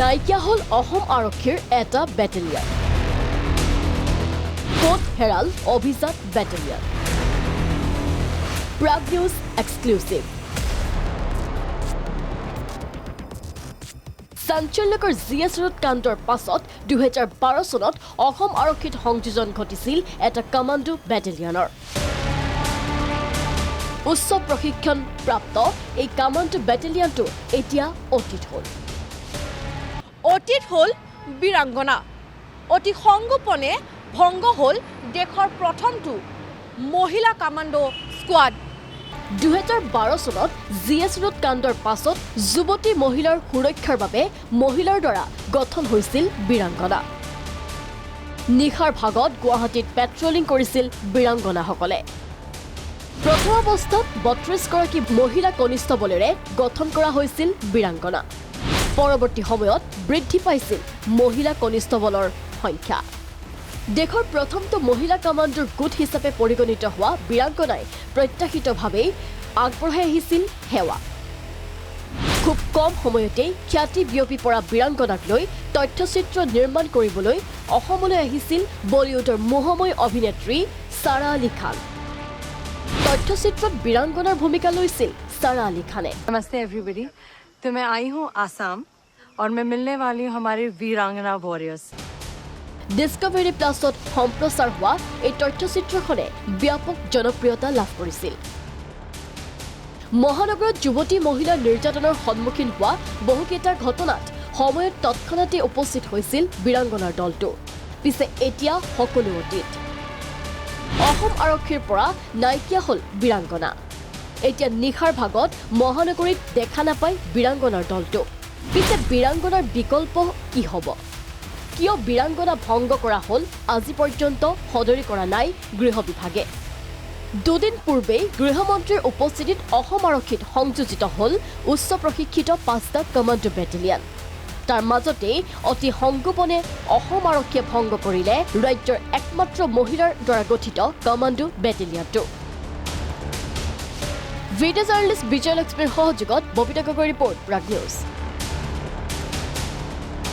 নাইকিয়া হল অসম আৰক্ষীৰ এটা বেটেলিয়ন ক'ত হেৰাল অভিজাত বেটেলিয়ন প্ৰাগ নিউজ এক্সক্লুসিভ চাঞ্চল্যকৰ জিএছ ৰোড কাণ্ডৰ পাছত 2012 চনত অসম আৰক্ষীত সংযোজন ঘটিছিল এটা কমাণ্ডো বেটেলিয়নৰ উচ্চ প্ৰশিক্ষণ প্ৰাপ্ত এই কমাণ্ডো বেটেলিয়নটো এতিয়া অতীত হল বীৰাংগনা অতি সংগোপনে ভংগ হল দেশৰ প্ৰথমটো মহিলা কমাণ্ডো স্কোৱাড 2012 চনত জিএছ ৰোড কাণ্ডৰ পাছত যুৱতী মহিলাৰ সুৰক্ষাৰ বাবে মহিলাৰ দ্বাৰা গঠন হৈছিল বীৰাংগনা নিখাৰ ভাগত গুৱাহাটীত পেট্ৰলিং কৰিছিল বীৰাংগনাসকলে প্ৰথম অৱস্থাত 32 গৰাকী মহিলা কনিষ্টবলেৰে গঠন কৰা হৈছিল বীৰাংগনা পৰৱৰ্তী সময়ত বৃদ্ধি পাইছিল মহিলা কনিষ্টবলৰ সংখ্যা দেশৰ প্ৰথমটো মহিলা কমাণ্ডোৰ গোট হিচাপে পৰিগণিত হোৱা বীৰাংগনাই প্ৰত্যাশিতভাৱে আগবঢ়াই আহিছিল সেৱা খুব কম সময়তে খ্যাতি বিয়পি পৰা বীৰাংগনাক লৈ তথ্যচিত্ৰ নিৰ্মাণ কৰিবলৈ অসমলৈ আহিছিল বলিউডৰ মোহময় অভিনেত্ৰী সাৰা আলী খান তথ্যচিত্ৰত বীৰাংগনাৰ ভূমিকা লৈছিল সাৰা আলী খানে नमस्ते एवरीबॉडी तो मैं आई हूँ आसाम और मैं मिलने वाली हूँ हमारे वीरांगना वॉरियर्स ডিস্কভাৰী প্লাছত সম্প্ৰচাৰ হোৱা এই তথ্যচিত্ৰখনে ব্যাপক জনপ্ৰিয়তা লাভ কৰিছিল মহানগৰত যুৱতী মহিলাৰ নিৰ্যাতনৰ সন্মুখীন হোৱা বহুকেইটা ঘটনাত সময়ত তৎক্ষণাতে উপস্থিত হৈছিল বীৰাংগনাৰ দলটো পিছে এতিয়া সকলো অতীত অসম আৰক্ষীৰ পৰা নাইকিয়া হল বীৰাংগনা এতিয়া নিখাৰ ভাগত মহানগৰীত দেখা নাপায় বীৰাংগনাৰ দলটো পিছে বীৰাংগনাৰ বিকল্প কি হ'ব কিয় বীৰাংগনা ভংগ কৰা হল আজি পৰ্যন্ত সদৰি কৰা নাই গৃহ বিভাগে দুদিন পূৰ্বে গৃহমন্ত্ৰীৰ উপস্থিতিত অসম আৰক্ষীত সংযোজিত হল উচ্চ প্ৰশিক্ষিত 5টা কমাণ্ডো বেটেলিয়ন তাৰ মাজতে অতি সংগোপনে অসম আৰক্ষীয়ে ভংগ কৰিলে ৰাজ্যৰ একমাত্ৰ মহিলাৰ দ্বাৰা গঠিত কমাণ্ডো বেটেলিয়নটো ভিডিঅ জাৰ্নেলিষ্ট বিজয় লক্ষ্মীৰ সহযোগত ববিতা গগৈ ৰিপৰ্ট প্ৰাগ নিউজ